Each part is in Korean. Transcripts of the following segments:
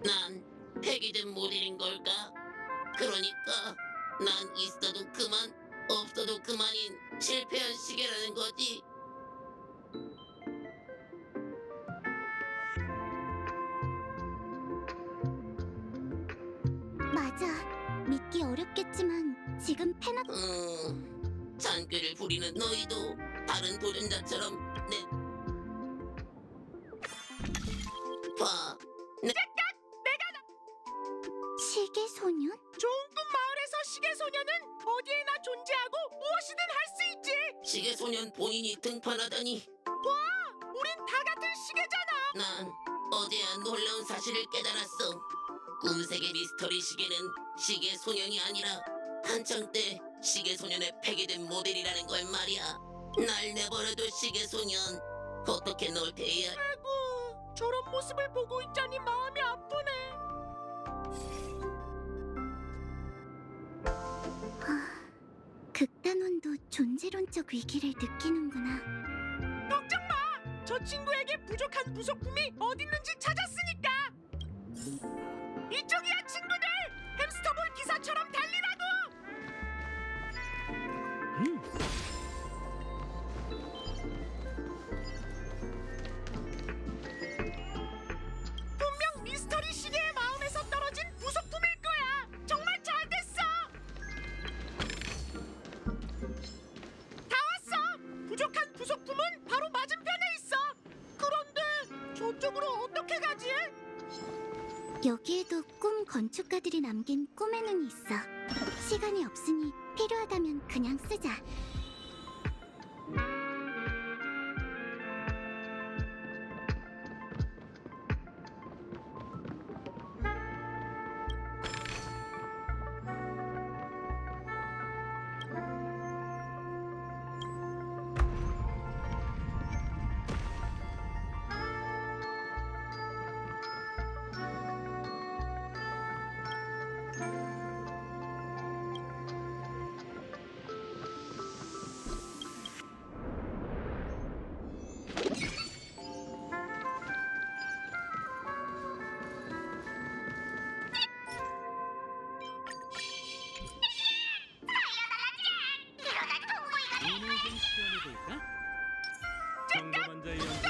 난 폐기된 모델인 걸까? 그러니까 난 있어도 그만, 없어도 그만인 실패한 시계라는 거지. 맞아. 믿기 어렵겠지만 지금 페나 잔꾀를 부리는 너희도 다른 도전자처럼 봐. 시계 소년? 좋은 꿈 마을에서 시계 소녀는 어디에나 존재하고 무엇이든 할 수 있지. 시계 소년 본인이 등판하다니. 우린 다 같은 시계잖아. 난 어제야 놀라운 사실을 깨달았어. 꿈세계 미스터리 시계는 시계 소년이 아니라 한창 때 시계 소년의 폐기된 모델이라는 걸 말이야. 날 내버려둬 시계 소년. 어떻게 널 대해야? 아이고, 저런 모습을 보고 있자니 마음이 아프네. 극단원도 존재론적 위기를 느끼는구나. 걱정 마. 저 친구에게 부족한 부속품이 어딨는지 찾았으니까. 이쪽이야 친구들. 햄스터볼 기사처럼 달리라고. 분명 미스터리 시계의 마음에서 떨어진 부속품일 거야. 정말 잘 됐어. 다 왔어. 부족한 부속품은 바로 맞은편에 있어. 그런데 저쪽으로 어떻게 가지? 여기에도 꿈 건축가들이 남긴 꿈의 눈이 있어. 시간이 없으니 필요하다면 그냥 쓰자. 오늘 좀 시험해볼까? 평범한 자의 연주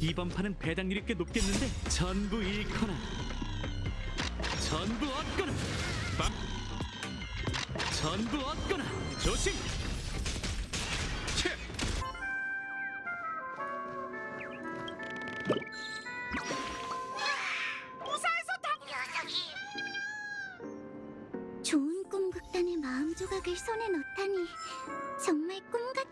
이번 판은 배당률이 꽤 높겠는데 전부 잃거나 전부 얻거나 전부 얻거나 조심! 체! 무사해서 다. 좋은 꿈 극단의 마음 조각을 손에 넣다니 정말 꿈 같아.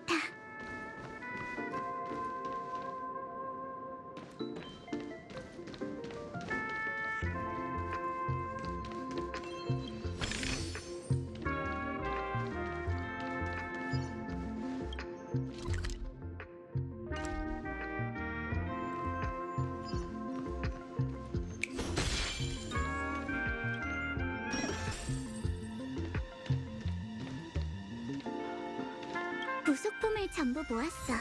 부속품을 전부 모았어.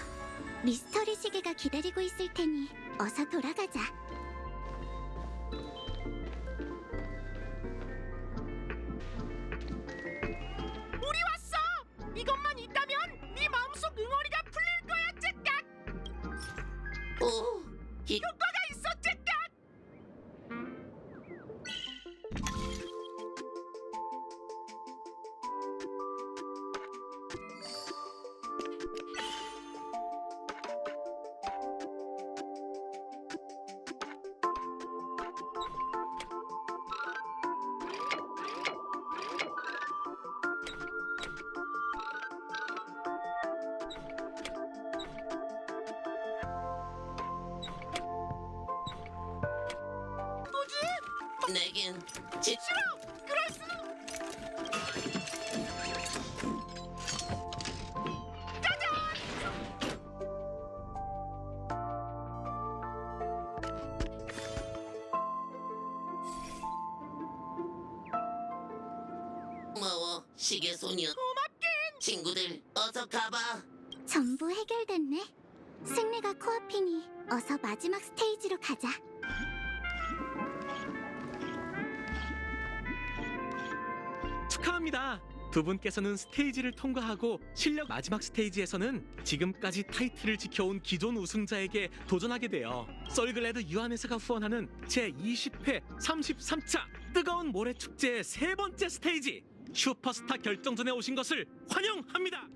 미스터리 시계가 기다리고 있을 테니 어서 돌아가자. 우리 왔어. 이것만 있다면 네 마음속 응어리가 풀릴 거야, 잭각. 오, 효과가 있어, 잭각. 내겐 싫어. 그럴 수는. 짜잔. 고마워 시계 소년. 고맙게. 친구들 어서 가봐. 전부 해결됐네. 승리가 코앞이니 어서 마지막 스테이지로 가자. 축하합니다. 두 분께서는 스테이지를 통과하고 실력 마지막 스테이지에서는 지금까지 타이틀을 지켜온 기존 우승자에게 도전하게 되어 썰글래드 유한회사가 후원하는 제20회 33차 뜨거운 모래 축제의 세 번째 스테이지 슈퍼스타 결정전에 오신 것을 환영합니다.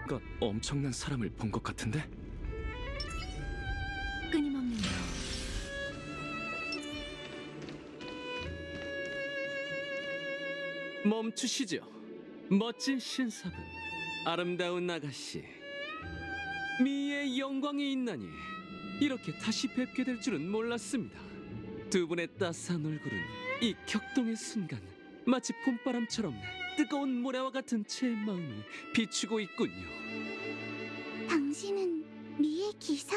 뭔가 엄청난 사람을 본 것 같은데? 끊임없는 멈추시죠. 멋진 신사분, 아름다운 아가씨. 미의 영광이 있나니 이렇게 다시 뵙게 될 줄은 몰랐습니다. 두 분의 따스한 얼굴은 이 격동의 순간 마치 봄바람처럼 뜨거운 모래와 같은 제 마음을 비추고 있군요. 당신은 미의 기사?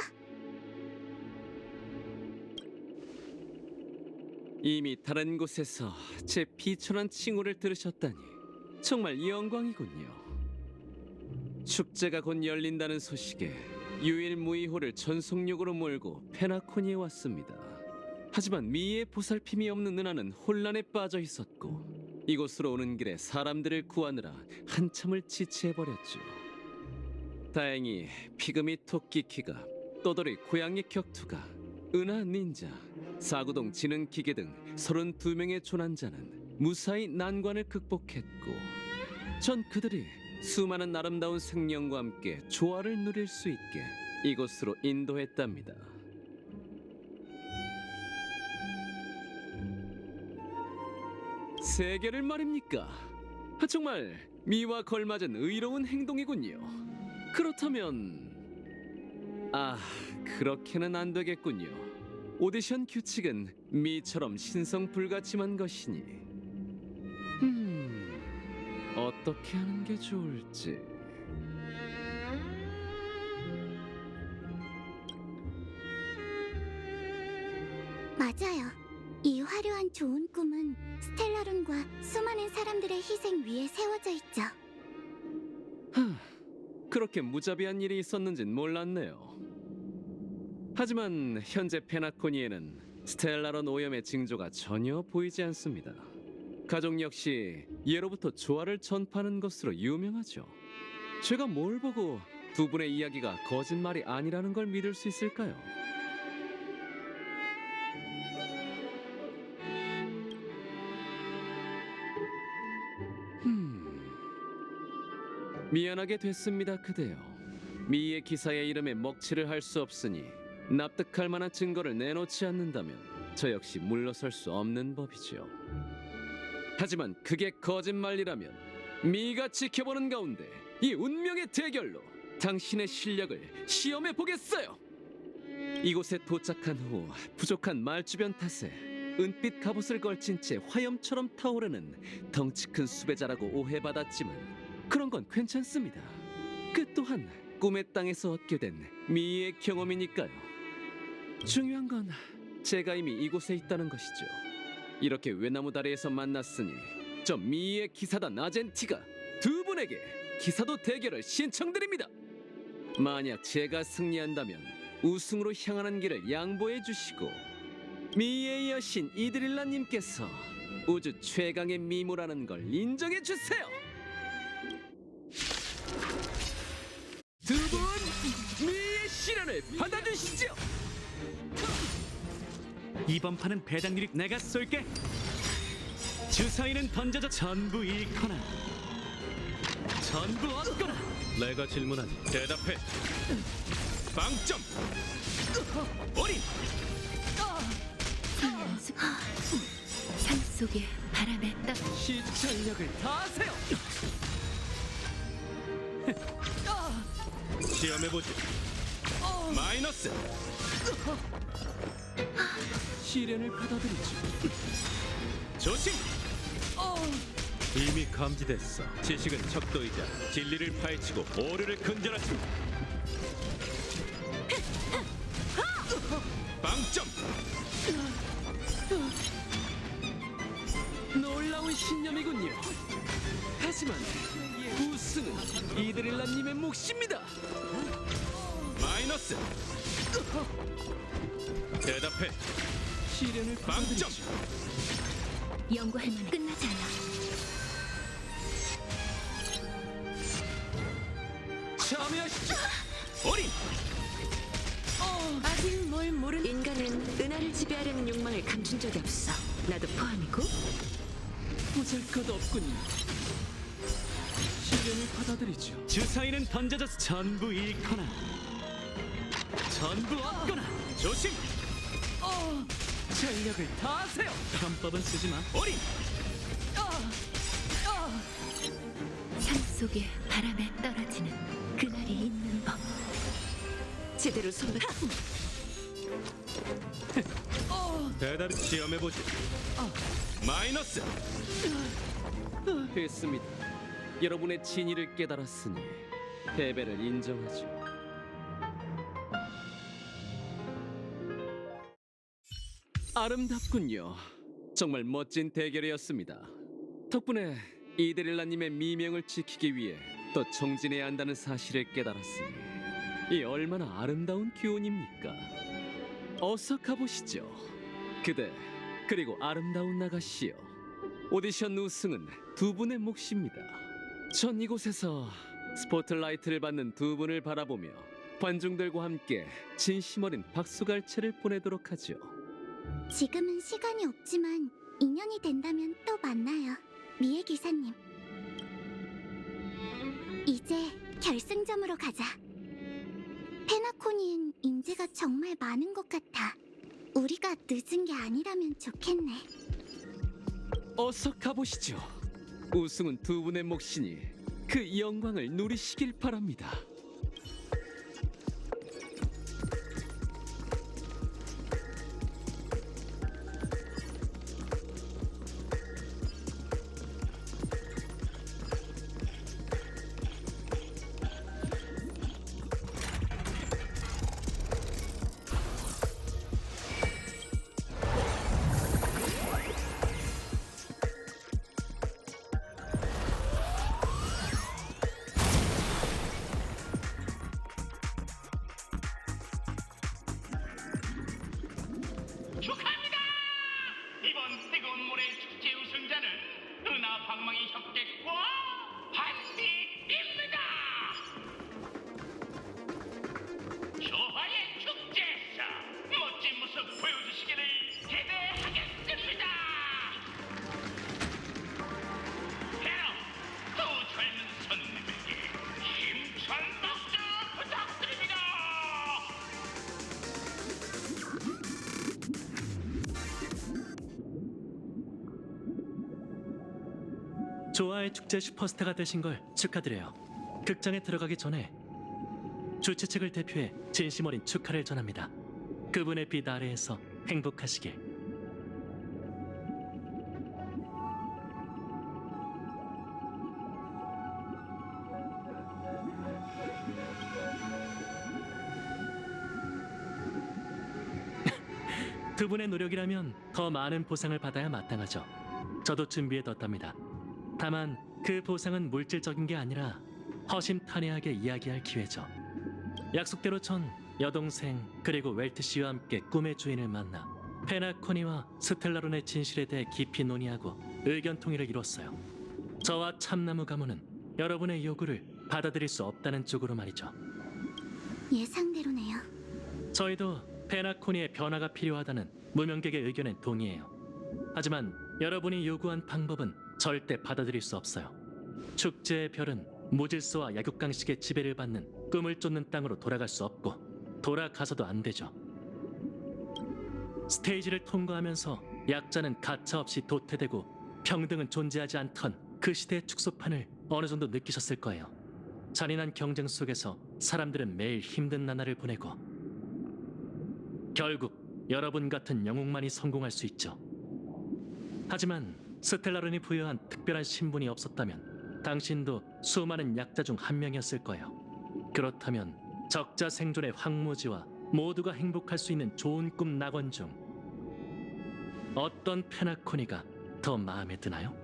이미 다른 곳에서 제 비천한 칭호를 들으셨다니 정말 영광이군요. 축제가 곧 열린다는 소식에 유일무이호를 전속력으로 몰고 페나코니에 왔습니다. 하지만 미의 보살핌이 없는 은하는 혼란에 빠져 있었고 이곳으로 오는 길에 사람들을 구하느라 한참을 지체해버렸죠. 다행히 피그미 토끼키가, 떠돌이 고양이 격투가, 은하 닌자, 사구동 지능기계 등 32명의 조난자는 무사히 난관을 극복했고 전 그들이 수많은 아름다운 생명과 함께 조화를 누릴 수 있게 이곳으로 인도했답니다. 세계를 말입니까? 정말 미와 걸맞은 의로운 행동이군요. 그렇다면 그렇게는 안 되겠군요. 오디션 규칙은 미처럼 신성불가침한 것이니 어떻게 하는 게 좋을지. 맞아요. 이 화려한 좋은 꿈은 스텔라론과 수많은 사람들의 희생 위에 세워져 있죠. 그렇게 무자비한 일이 있었는진 몰랐네요. 하지만 현재 페나코니에는 스텔라론 오염의 징조가 전혀 보이지 않습니다. 가족 역시 예로부터 조화를 전파하는 것으로 유명하죠. 제가 뭘 보고 두 분의 이야기가 거짓말이 아니라는 걸 믿을 수 있을까요? 미안하게 됐습니다, 그대여. 미의 기사의 이름에 먹칠을 할 수 없으니 납득할 만한 증거를 내놓지 않는다면 저 역시 물러설 수 없는 법이지요. 하지만 그게 거짓말이라면 미가 지켜보는 가운데 이 운명의 대결로 당신의 실력을 시험해 보겠어요. 이곳에 도착한 후 부족한 말주변 탓에 은빛 갑옷을 걸친 채 화염처럼 타오르는 덩치 큰 수배자라고 오해받았지만 그런 건 괜찮습니다. 그 또한 꿈의 땅에서 얻게 된 미의 경험이니까요. 중요한 건 제가 이미 이곳에 있다는 것이죠. 이렇게 외나무 다리에서 만났으니 저 미의 기사단 아젠티가 두 분에게 기사도 대결을 신청드립니다. 만약 제가 승리한다면 우승으로 향하는 길을 양보해 주시고 미의 여신 이드릴라님께서 우주 최강의 미모라는 걸 인정해 주세요. 두 분 미의 시련을 받아주시죠. 이번 판은 배당률이 내가 쏠게. 주사위는 던져져 전부 잃거나 전부 얻거나. 내가 질문하니 대답해. 빵점. 올인. 산속의 바람에 떠 시전력을 다하세요. 시험해보지. 마이너스. 시련을 받아들이죠. 조심. 이미 감지됐어. 지식은 척도이자 진리를 파헤치고 오류를 근절하지. 빵점. 놀라운 신념이군요. 하지만 우승은 이드릴라님의 몫입니다. 마이너스. 대답해. 시련을 빵점. 받아들이죠. 연구할 만 끝나지 않아. 참여하시죠. 어린. 아직 뭘 모르는 인간은 은하를 지배하려는 욕망을 감춘 적이 없어. 나도 포함이고. 보잘것없군요. 시련을 받아들이죠. 주사위는 던져져서 전부 잃거나 전부 얻거나. 조심. 전력을 다하세요. 편법은 쓰지 마. 어린. 산속의 바람에 떨어지는 그날이 있는 법. 제대로 손을 대답 시험해보지. 마이너스. 됐습니다. 여러분의 진의를 깨달았으니 패배를 인정하죠. 아름답군요. 정말 멋진 대결이었습니다. 덕분에 이데릴라님의 미명을 지키기 위해 더 정진해야 한다는 사실을 깨달았으니 이 얼마나 아름다운 교훈입니까? 어서 가보시죠. 그대 그리고 아름다운 나가시여. 오디션 우승은 두 분의 몫입니다. 전 이곳에서 스포트라이트를 받는 두 분을 바라보며 관중들과 함께 진심 어린 박수갈채를 보내도록 하죠. 지금은 시간이 없지만 인연이 된다면 또 만나요. 미애 기사님. 이제 결승점으로 가자. 페나코니엔 인재가 정말 많은 것 같아. 우리가 늦은 게 아니라면 좋겠네. 어서 가보시죠. 우승은 두 분의 몫이니 그 영광을 누리시길 바랍니다. 축하합니다. 이번 뜨거운 모래 축제 우승자는 은하 방망이 협객과 한빛입니다. 조화의 축제에서 멋진 모습 보여주시기를 기대하겠습니다. 그럼 또 젊은 손님에게 힘찬 박수 부탁드립니다. 조아의 축제 슈퍼스타가 되신 걸 축하드려요. 극장에 들어가기 전에 주최 측을 대표해 진심 어린 축하를 전합니다. 그분의 빛 아래에서 행복하시길. 두 분의 노력이라면 더 많은 보상을 받아야 마땅하죠. 저도 준비해뒀답니다. 다만 그 보상은 물질적인 게 아니라 허심탄회하게 이야기할 기회죠. 약속대로 전 여동생 그리고 웰트 씨와 함께 꿈의 주인을 만나 페나코니와 스텔라론의 진실에 대해 깊이 논의하고 의견 통일을 이뤘어요. 저와 참나무 가문은 여러분의 요구를 받아들일 수 없다는 쪽으로 말이죠. 예상대로네요. 저희도 페나코니의 변화가 필요하다는 무명객의 의견에 동의해요. 하지만 여러분이 요구한 방법은 절대 받아들일 수 없어요. 축제의 별은 무질서와 약육강식의 지배를 받는 꿈을 쫓는 땅으로 돌아갈 수 없고 돌아가서도 안 되죠. 스테이지를 통과하면서 약자는 가차없이 도태되고 평등은 존재하지 않던 그 시대의 축소판을 어느 정도 느끼셨을 거예요. 잔인한 경쟁 속에서 사람들은 매일 힘든 나날을 보내고 결국 여러분 같은 영웅만이 성공할 수 있죠. 하지만 스텔라론이 부여한 특별한 신분이 없었다면 당신도 수많은 약자 중 한 명이었을 거예요. 그렇다면 적자 생존의 황무지와 모두가 행복할 수 있는 좋은 꿈 낙원 중 어떤 페나코니가 더 마음에 드나요?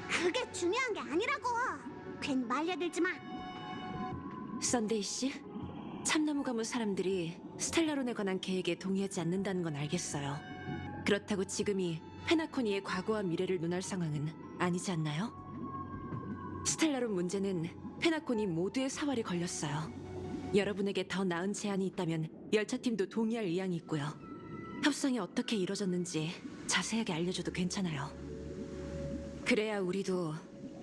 그게 중요한 게 아니라고. 괜히 말려들지 마. 썬데이 씨, 참나무 가문 사람들이 스텔라론에 관한 계획에 동의하지 않는다는 건 알겠어요. 그렇다고 지금이 페나코니의 과거와 미래를 논할 상황은 아니지 않나요? 스텔라론 문제는 페나코니 모두의 사활이 걸렸어요. 여러분에게 더 나은 제안이 있다면 열차팀도 동의할 의향이 있고요. 협상이 어떻게 이뤄졌는지 자세하게 알려줘도 괜찮아요. 그래야 우리도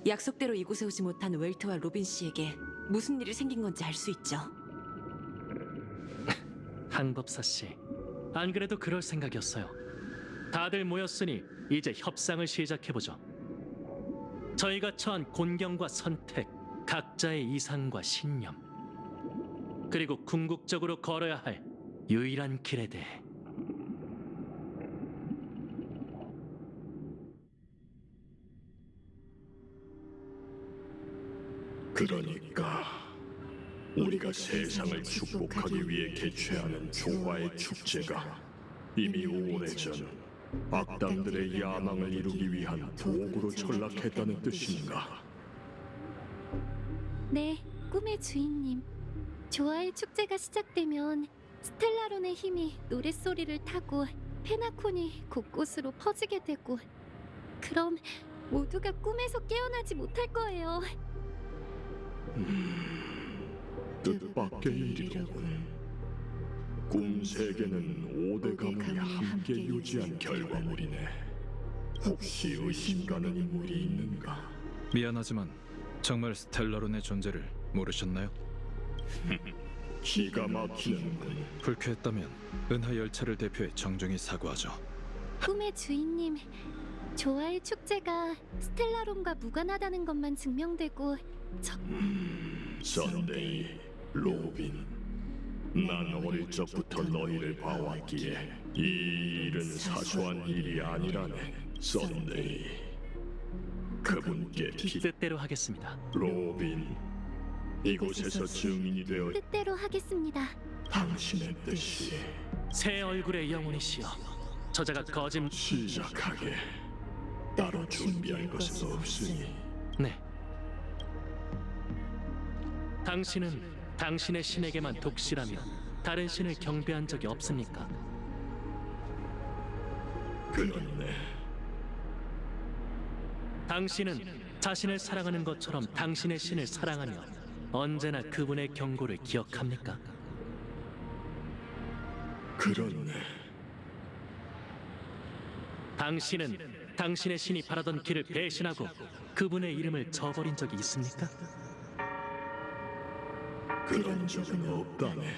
약속대로 이곳에 오지 못한 웰트와 로빈 씨에게 무슨 일이 생긴 건지 알 수 있죠. 항법사 씨, 안 그래도 그럴 생각이었어요. 다들 모였으니 이제 협상을 시작해보죠. 저희가 처한 곤경과 선택, 각자의 이상과 신념, 그리고 궁극적으로 걸어야 할 유일한 길에 대해. 그러니까 우리가 세상을 축복하기 위해 개최하는 조화의 축제가 이미 오래전 악당들의 야망을 이루기 위한 도구로 전락했다는 뜻인가? 네, 꿈의 주인님. 조화의 축제가 시작되면 스텔라론의 힘이 노랫소리를 타고 페나콘이 곳곳으로 퍼지게 되고, 그럼 모두가 꿈에서 깨어나지 못할 거예요. 뜻밖의 일이로군. 꿈 세계는 5대 가문이 함께 유지한 결과물이네. 혹시 의심 가는 인물이 있는가? 미안하지만 정말 스텔라론의 존재를 모르셨나요? 기가 막히는군. 불쾌했다면 은하 열차를 대표해 정중히 사과하죠. 꿈의 주인님, 조화의 축제가 스텔라론과 무관하다는 것만 증명되고 썬데이, 로빈, 난 어릴 적부터 너희를 봐왔기에 이 일은 사소한 일이 아니라네. 썬데이, 그분께 뜻대로 하겠습니다. 로빈, 이곳에서 증인이 되어 뜻대로 하겠습니다. 당신의 뜻이 새 얼굴의 영혼이시여, 저자가 거짓... 시작하게. 따로 준비할 것은 없으니. 네. 당신은 당신의 신에게만 독실하며 다른 신을 경배한 적이 없습니까? 그렇네. 당신은 자신을 사랑하는 것처럼 당신의 신을 사랑하며 언제나 그분의 경고를 기억합니까? 그렇네. 당신은 당신의 신이 바라던 길을 배신하고 그분의 이름을 저버린 적이 있습니까? 그런 적은 없다네.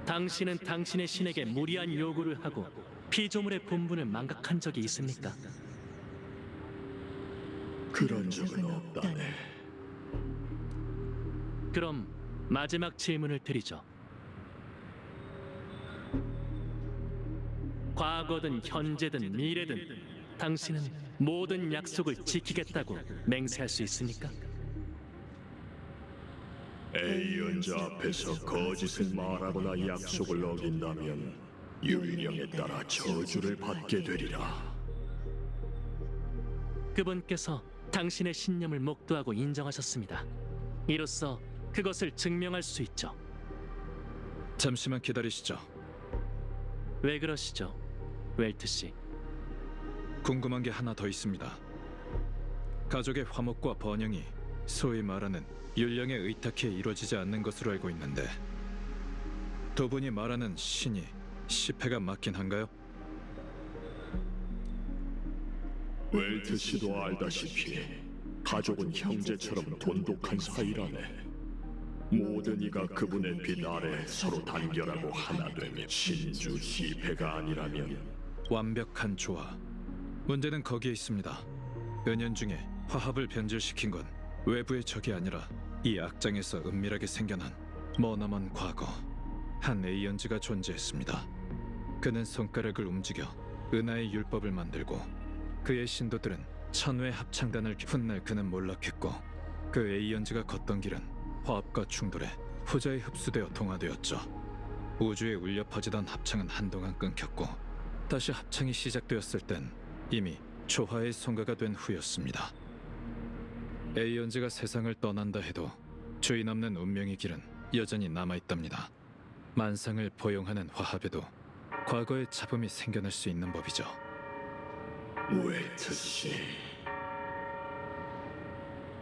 당신은 당신의 신에게 무리한 요구를 하고 피조물의 본분을 망각한 적이 있습니까? 그런 적은 없다네. 그럼 마지막 질문을 드리죠. 과거든 현재든 미래든 당신은 모든 약속을 지키겠다고 맹세할 수 있습니까? A연자 앞에서 거짓을 말하거나 약속을 어긴다면 율령에 따라 저주를 받게 되리라. 그분께서 당신의 신념을 목도하고 인정하셨습니다. 이로써 그것을 증명할 수 있죠. 잠시만 기다리시죠. 왜 그러시죠, 웰트 씨? 궁금한 게 하나 더 있습니다. 가족의 화목과 번영이 소위 말하는 율령에 의탁해 이루어지지 않는 것으로 알고 있는데 두 분이 말하는 신이 10회가 맞긴 한가요? 웰트 씨도 알다시피 가족은 형제처럼 돈독한 사이라네. 모든 이가 그분의 빛 아래 서로 단결하고 하나 되며 신주 시패가 아니라면 완벽한 조화. 문제는 거기에 있습니다. 은연중에 화합을 변질시킨 건 외부의 적이 아니라 이 악장에서 은밀하게 생겨난 머나먼 과거. 한 에이언즈가 존재했습니다. 그는 손가락을 움직여 은하의 율법을 만들고 그의 신도들은 천회 합창단을 훗날 그는 몰락했고 그 에이언즈가 걷던 길은 화합과 충돌에 후자에 흡수되어 동화되었죠. 우주에 울려 퍼지던 합창은 한동안 끊겼고 다시 합창이 시작되었을 땐 이미 조화의 성가가 된 후였습니다. 에이언즈가 세상을 떠난다 해도 주인 없는 운명의 길은 여전히 남아있답니다. 만상을 포용하는 화합에도 과거의 차범이 생겨날 수 있는 법이죠. 웰트 씨,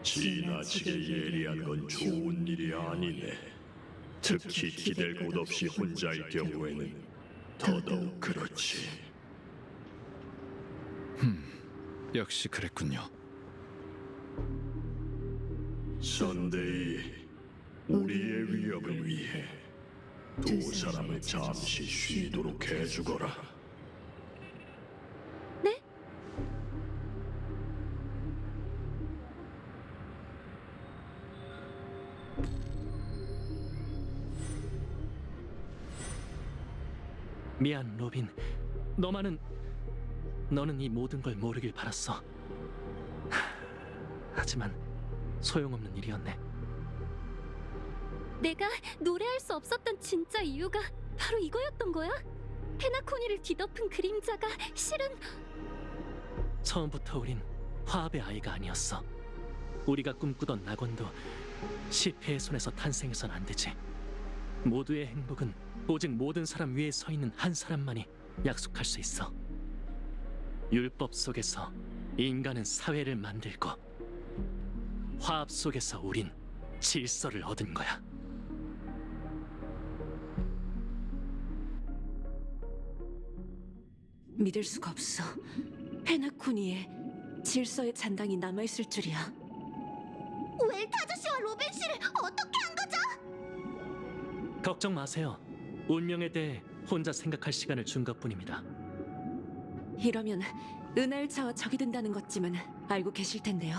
지나치게 예리한 건 좋은 일이 아니네. 특히 기댈 곳 없이 혼자일 경우에는 더더욱 그렇지. 역시 그랬군요. 선데이, 우리의 위협을 위해 두 사람을 잠시 쉬도록 해주거라. 네? 미안, 로빈. 너는 이 모든 걸 모르길 바랐어. 하지만 소용없는 일이었네. 내가 노래할 수 없었던 진짜 이유가 바로 이거였던 거야? 페나코니를 뒤덮은 그림자가 실은... 처음부터 우린 화합의 아이가 아니었어. 우리가 꿈꾸던 낙원도 시패의 손에서 탄생해선 안 되지. 모두의 행복은 오직 모든 사람 위에 서 있는 한 사람만이 약속할 수 있어. 율법 속에서 인간은 사회를 만들고 화합 속에서 우린 질서를 얻은 거야. 믿을 수가 없어. 페나코니에 질서의 잔당이 남아있을 줄이야. 웰트 아저씨와 로빈 씨를 어떻게 한 거죠? 걱정 마세요. 운명에 대해 혼자 생각할 시간을 준 것뿐입니다. 이러면 은하열차와 적이 된다는 것쯤은 알고 계실 텐데요.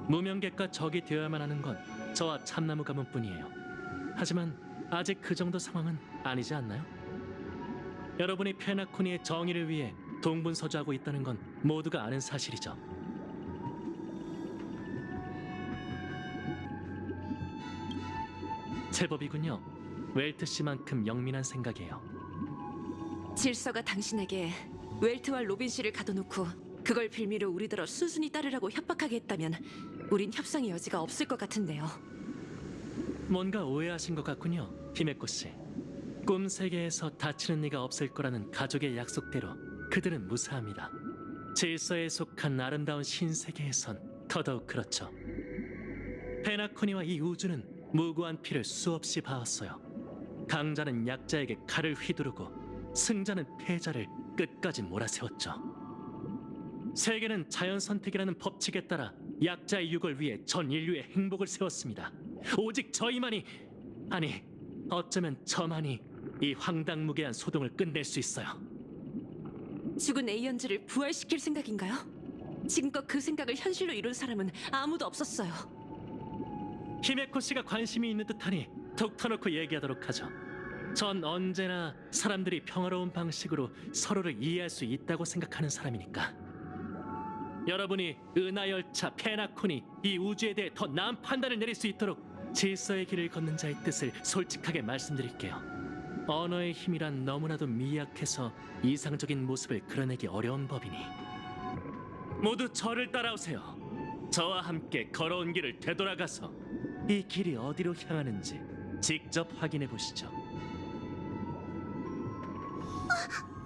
무명객과 적이 되어야만 하는 건 저와 참나무 가문뿐이에요. 하지만 아직 그 정도 상황은 아니지 않나요? 여러분이 페나코니의 정의를 위해 동분서주하고 있다는 건 모두가 아는 사실이죠. 제법이군요. 웰트 씨만큼 영민한 생각이에요. 질서가 당신에게 웰트와 로빈 씨를 가둬놓고 그걸 빌미로 우리더러 순순히 따르라고 협박하게 했다면 우린 협상의 여지가 없을 것 같은데요. 뭔가 오해하신 것 같군요, 히메코 씨. 꿈 세계에서 다치는 이가 없을 거라는 가족의 약속대로 그들은 무사합니다. 질서에 속한 아름다운 신세계에선 더더욱 그렇죠. 페나코니와 이 우주는 무고한 피를 수없이 봐왔어요. 강자는 약자에게 칼을 휘두르고 승자는 패자를 끝까지 몰아세웠죠. 세계는 자연 선택이라는 법칙에 따라 약자의 유골 위에 전 인류의 행복을 세웠습니다. 오직 저희만이, 아니 어쩌면 저만이 이 황당무계한 소동을 끝낼 수 있어요. 죽은 에이언즈를 부활시킬 생각인가요? 지금껏 그 생각을 현실로 이룬 사람은 아무도 없었어요. 히메코 씨가 관심이 있는 듯하니 톡 터놓고 얘기하도록 하죠. 전 언제나 사람들이 평화로운 방식으로 서로를 이해할 수 있다고 생각하는 사람이니까. 여러분이 은하열차 페나코니 이 우주에 대해 더 나은 판단을 내릴 수 있도록 질서의 길을 걷는 자의 뜻을 솔직하게 말씀드릴게요. 언어의 힘이란 너무나도 미약해서 이상적인 모습을 그려내기 어려운 법이니 모두 저를 따라오세요. 저와 함께 걸어온 길을 되돌아가서 이 길이 어디로 향하는지 직접 확인해 보시죠.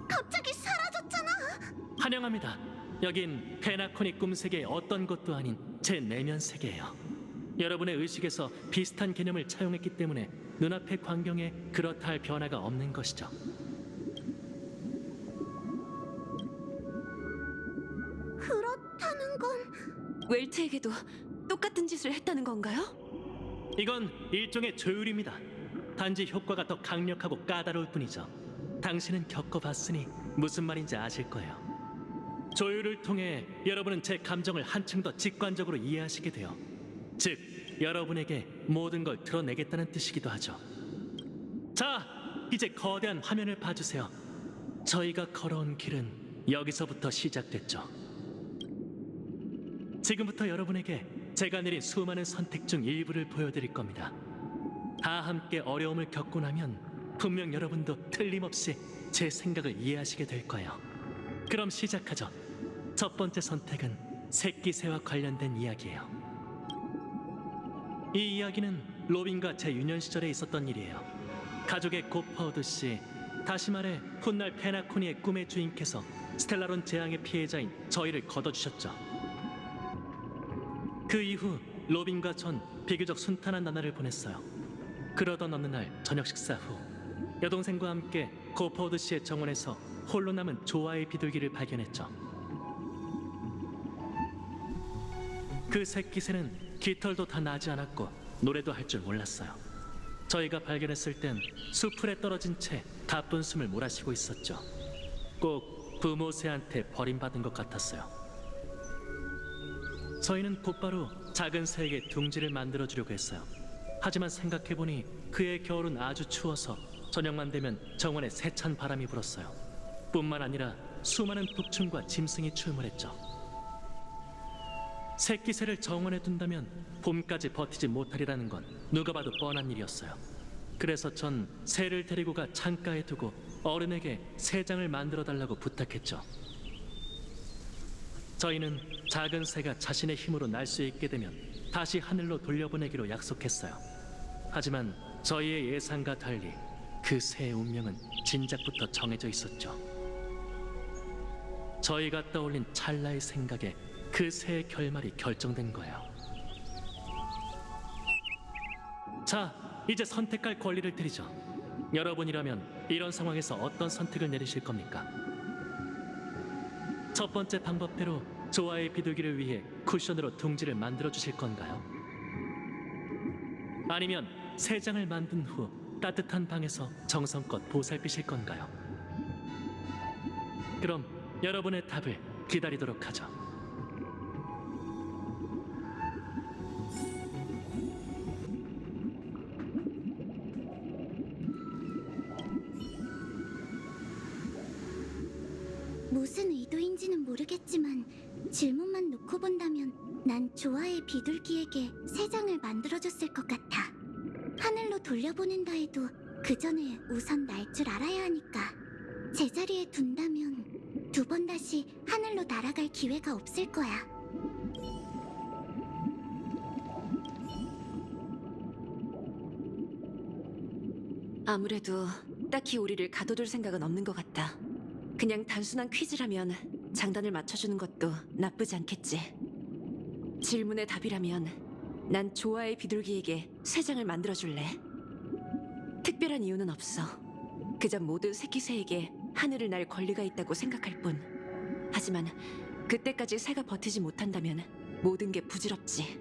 갑자기 사라졌잖아. 환영합니다. 여긴 페나코니 꿈세계의 어떤 것도 아닌 제 내면 세계예요. 여러분의 의식에서 비슷한 개념을 차용했기 때문에 눈앞의 광경에 그렇다 할 변화가 없는 것이죠. 웰트에게도 똑같은 짓을 했다는 건가요? 이건 일종의 조율입니다. 단지 효과가 더 강력하고 까다로울 뿐이죠. 당신은 겪어봤으니 무슨 말인지 아실 거예요. 조율을 통해 여러분은 제 감정을 한층 더 직관적으로 이해하시게 돼요. 즉, 여러분에게 모든 걸 드러내겠다는 뜻이기도 하죠. 자, 이제 거대한 화면을 봐주세요. 저희가 걸어온 길은 여기서부터 시작됐죠. 지금부터 여러분에게 제가 내린 수많은 선택 중 일부를 보여드릴 겁니다. 다 함께 어려움을 겪고 나면 분명 여러분도 틀림없이 제 생각을 이해하시게 될 거예요. 그럼 시작하죠. 첫 번째 선택은 새끼새와 관련된 이야기예요. 이 이야기는 로빈과 제 유년 시절에 있었던 일이에요. 가족의 고퍼우드씨, 다시 말해 훗날 페나코니의 꿈의 주인께서 스텔라론 재앙의 피해자인 저희를 걷어주셨죠. 그 이후 로빈과 전 비교적 순탄한 나날을 보냈어요. 그러던 어느 날 저녁 식사 후 여동생과 함께 고퍼우드 씨의 정원에서 홀로 남은 조아의 비둘기를 발견했죠. 그 새끼새는 깃털도 다 나지 않았고 노래도 할 줄 몰랐어요. 저희가 발견했을 땐 수풀에 떨어진 채 가쁜 숨을 몰아쉬고 있었죠. 꼭 부모 새한테 버림받은 것 같았어요. 저희는 곧바로 작은 새에게 둥지를 만들어주려고 했어요. 하지만 생각해보니 그의 겨울은 아주 추워서 저녁만 되면 정원에 세찬 바람이 불었어요. 뿐만 아니라 수많은 독충과 짐승이 출몰했죠. 새끼새를 정원에 둔다면 봄까지 버티지 못하리라는 건 누가 봐도 뻔한 일이었어요. 그래서 전 새를 데리고 가 창가에 두고 어른에게 새장을 만들어 달라고 부탁했죠. 저희는 작은 새가 자신의 힘으로 날 수 있게 되면 다시 하늘로 돌려보내기로 약속했어요. 하지만 저희의 예상과 달리 그 새의 운명은 진작부터 정해져 있었죠. 저희가 떠올린 찰나의 생각에 그 새의 결말이 결정된 거예요. 자, 이제 선택할 권리를 드리죠. 여러분이라면 이런 상황에서 어떤 선택을 내리실 겁니까? 첫 번째 방법대로 조아의 비둘기를 위해 쿠션으로 둥지를 만들어 주실 건가요? 아니면 새 장을 만든 후 따뜻한 방에서 정성껏 보살피실 건가요? 그럼 여러분의 답을 기다리도록 하죠. 무슨 의도인지는 모르겠지만 질문만 놓고 본다면 난 조아의 비둘기에게 새 장을 만들어줬을 것 같아. 하늘로 돌려보낸다 해도 그 전에 우선 날 줄 알아야 하니까. 제자리에 둔다면 두 번 다시 하늘로 날아갈 기회가 없을 거야. 아무래도 딱히 우리를 가둬둘 생각은 없는 것 같다. 그냥 단순한 퀴즈라면 장단을 맞춰주는 것도 나쁘지 않겠지. 질문의 답이라면 난 조아의 비둘기에게 새 장을 만들어줄래. 특별한 이유는 없어. 그저 모든 새끼새에게 하늘을 날 권리가 있다고 생각할 뿐. 하지만 그때까지 새가 버티지 못한다면 모든 게 부질없지.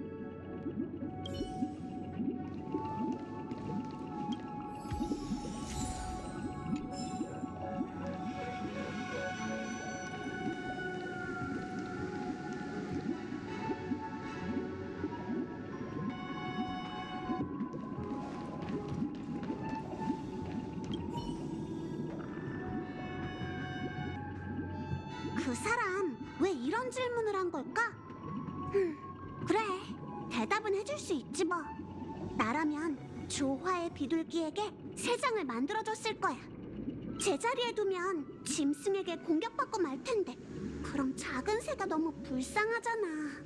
그 사람 왜 이런 질문을 한 걸까? 그래, 대답은 해줄 수 있지 뭐. 나라면 조화의 비둘기에게 새 장을 만들어줬을 거야. 제자리에 두면 짐승에게 공격받고 말 텐데 그럼 작은 새가 너무 불쌍하잖아.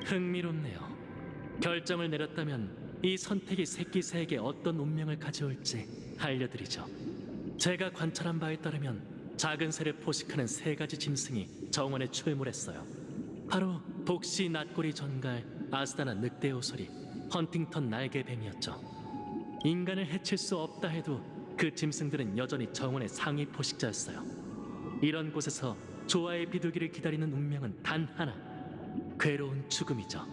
흥미롭네요. 결정을 내렸다면 이 선택이 새끼새에게 어떤 운명을 가져올지 알려드리죠. 제가 관찰한 바에 따르면 작은 새를 포식하는 3가지 짐승이 정원에 출몰했어요. 바로 복시 낫고리 전갈, 아스다나 늑대 오소리, 헌팅턴 날개뱀이었죠. 인간을 해칠 수 없다 해도 그 짐승들은 여전히 정원의 상위 포식자였어요. 이런 곳에서 조화의 비둘기를 기다리는 운명은 단 하나, 괴로운 죽음이죠.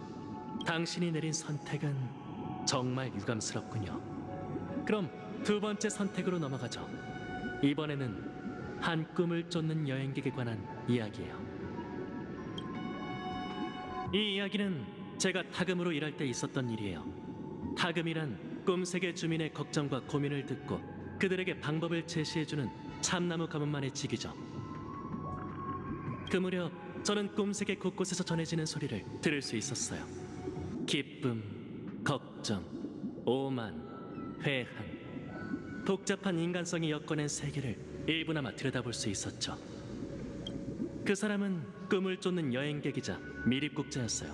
당신이 내린 선택은 정말 유감스럽군요. 그럼 2번째 선택으로 넘어가죠. 이번에는 한 꿈을 쫓는 여행객에 관한 이야기예요. 이 이야기는 제가 타금으로 일할 때 있었던 일이에요. 타금이란 꿈세계 주민의 걱정과 고민을 듣고 그들에게 방법을 제시해주는 참나무 가문만의 직이죠. 그 무렵 저는 꿈세계 곳곳에서 전해지는 소리를 들을 수 있었어요. 기쁨, 걱정, 오만, 회한, 복잡한 인간성이 엮어낸 세계를 일부나마 들여다볼 수 있었죠. 그 사람은 꿈을 쫓는 여행객이자 미립국자였어요.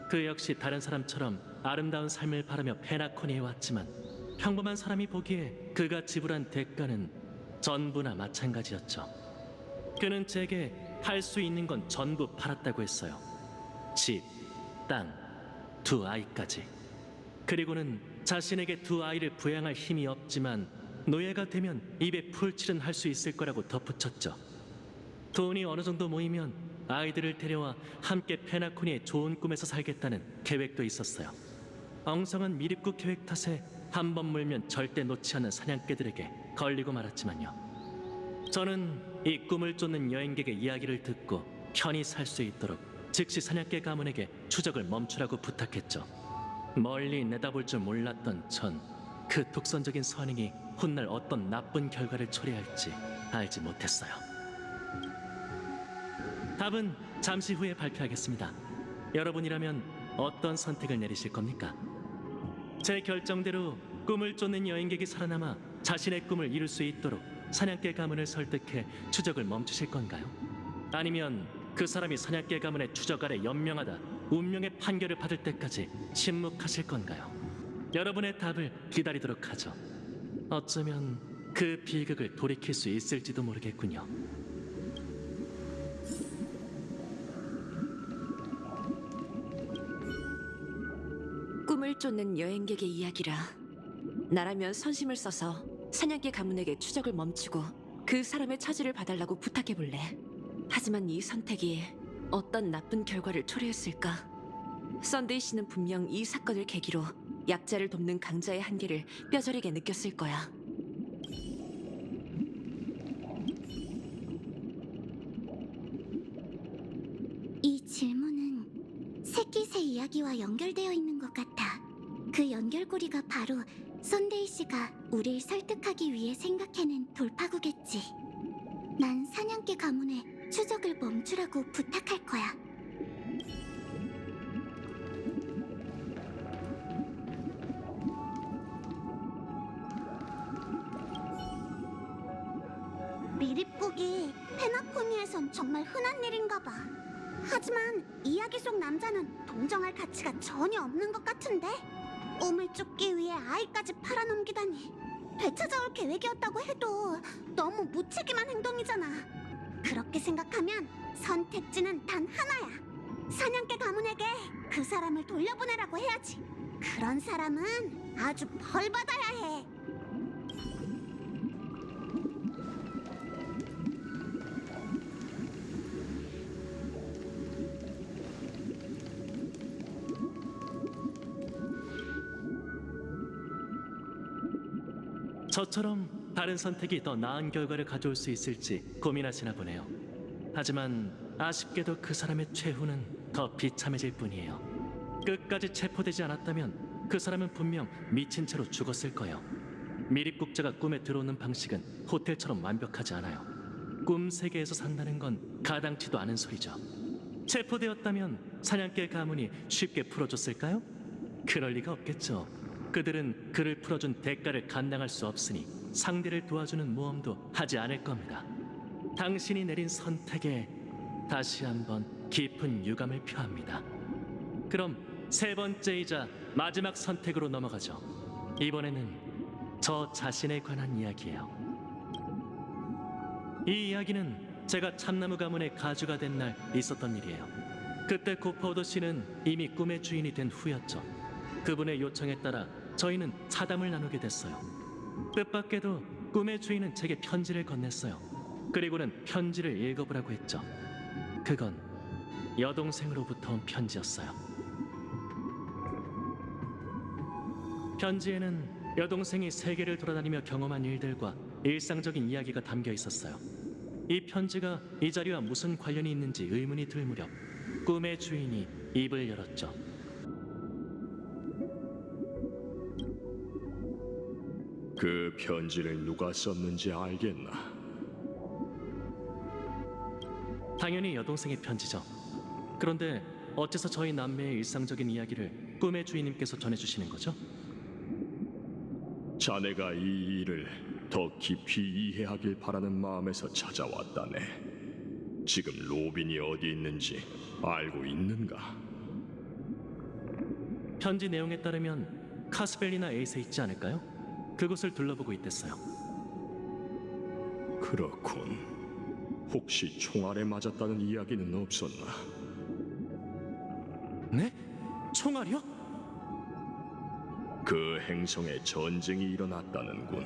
그 역시 다른 사람처럼 아름다운 삶을 바라며 페나코니에 왔지만 평범한 사람이 보기에 그가 지불한 대가는 전부나 마찬가지였죠. 그는 제게 할 수 있는 건 전부 팔았다고 했어요. 집, 땅, 2아이까지. 그리고는 자신에게 2아이를 부양할 힘이 없지만 노예가 되면 입에 풀칠은 할 수 있을 거라고 덧붙였죠. 돈이 어느 정도 모이면 아이들을 데려와 함께 페나코니의 좋은 꿈에서 살겠다는 계획도 있었어요. 엉성한 미립국 계획 탓에 한 번 물면 절대 놓지 않는 사냥개들에게 걸리고 말았지만요. 저는 이 꿈을 쫓는 여행객의 이야기를 듣고 편히 살 수 있도록 즉시 사냥개 가문에게 추적을 멈추라고 부탁했죠. 멀리 내다볼 줄 몰랐던 전 그 독선적인 선행이 훗날 어떤 나쁜 결과를 초래할지 알지 못했어요. 답은 잠시 후에 발표하겠습니다. 여러분이라면 어떤 선택을 내리실 겁니까? 제 결정대로 꿈을 쫓는 여행객이 살아남아 자신의 꿈을 이룰 수 있도록 사냥개 가문을 설득해 추적을 멈추실 건가요? 아니면 그 사람이 사냥개 가문의 추적 아래 연명하다 운명의 판결을 받을 때까지 침묵하실 건가요? 여러분의 답을 기다리도록 하죠. 어쩌면 그 비극을 돌이킬 수 있을지도 모르겠군요. 꿈을 쫓는 여행객의 이야기라. 나라면 선심을 써서 사냥개 가문에게 추적을 멈추고 그 사람의 차지를 봐달라고 부탁해볼래. 하지만 이 선택이 어떤 나쁜 결과를 초래했을까? 썬데이 씨는 분명 이 사건을 계기로 약자를 돕는 강자의 한계를 뼈저리게 느꼈을 거야. 이 질문은 새끼새 이야기와 연결되어 있는 것 같아. 그 연결고리가 바로 썬데이 씨가 우릴 설득하기 위해 생각해낸 돌파구겠지. 난 사냥개 가문에 추적을 멈추라고 부탁할 거야. 미립국이 페나코니에선 정말 흔한 일인가 봐. 하지만 이야기 속 남자는 동정할 가치가 전혀 없는 것 같은데? 꿈을 쫓기 위해 아이까지 팔아넘기다니. 되찾아올 계획이었다고 해도 너무 무책임한 행동이잖아. 그렇게 생각하면 선택지는 단 하나야. 사냥개 가문에게 그 사람을 돌려보내라고 해야지. 그런 사람은 아주 벌 받아야 해. 저처럼 다른 선택이 더 나은 결과를 가져올 수 있을지 고민하시나 보네요. 하지만 아쉽게도 그 사람의 최후는 더 비참해질 뿐이에요. 끝까지 체포되지 않았다면 그 사람은 분명 미친 채로 죽었을 거예요. 미립국자가 꿈에 들어오는 방식은 호텔처럼 완벽하지 않아요. 꿈 세계에서 산다는 건 가당치도 않은 소리죠. 체포되었다면 사냥개 가문이 쉽게 풀어줬을까요? 그럴 리가 없겠죠. 그들은 그를 풀어준 대가를 감당할 수 없으니 상대를 도와주는 모험도 하지 않을 겁니다. 당신이 내린 선택에 다시 한번 깊은 유감을 표합니다. 그럼 3번째이자 마지막 선택으로 넘어가죠. 이번에는 저 자신에 관한 이야기예요. 이 이야기는 제가 참나무 가문의 가주가 된 날 있었던 일이에요. 그때 고퍼우드 씨는 이미 꿈의 주인이 된 후였죠. 그분의 요청에 따라 저희는 사담을 나누게 됐어요. 뜻밖에도 꿈의 주인은 제게 편지를 건넸어요. 그리고는 편지를 읽어보라고 했죠. 그건 여동생으로부터 온 편지였어요. 편지에는 여동생이 세계를 돌아다니며 경험한 일들과 일상적인 이야기가 담겨 있었어요. 이 편지가 이 자리와 무슨 관련이 있는지 의문이 들 무렵 꿈의 주인이 입을 열었죠. 그 편지를 누가 썼는지 알겠나? 당연히 여동생의 편지죠. 그런데 어째서 저희 남매의 일상적인 이야기를 꿈의 주인님께서 전해주시는 거죠? 자네가 이 일을 더 깊이 이해하길 바라는 마음에서 찾아왔다네. 지금 로빈이 어디 있는지 알고 있는가? 편지 내용에 따르면 카스벨리나 에이스에 있지 않을까요? 그곳을 둘러보고 있댔어요. 그렇군. 혹시 총알에 맞았다는 이야기는 없었나? 네? 총알이요? 그 행성에 전쟁이 일어났다는군.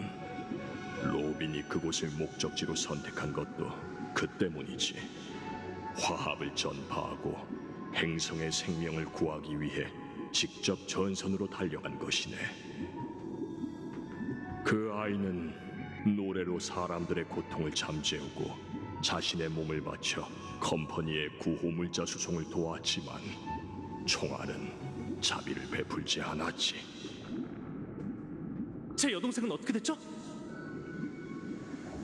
로빈이 그곳을 목적지로 선택한 것도 그 때문이지. 화합을 전파하고 행성의 생명을 구하기 위해 직접 전선으로 달려간 것이네. 그 아이는 노래로 사람들의 고통을 잠재우고 자신의 몸을 바쳐 컴퍼니의 구호물자 수송을 도왔지만 총알은 자비를 베풀지 않았지. 제 여동생은 어떻게 됐죠?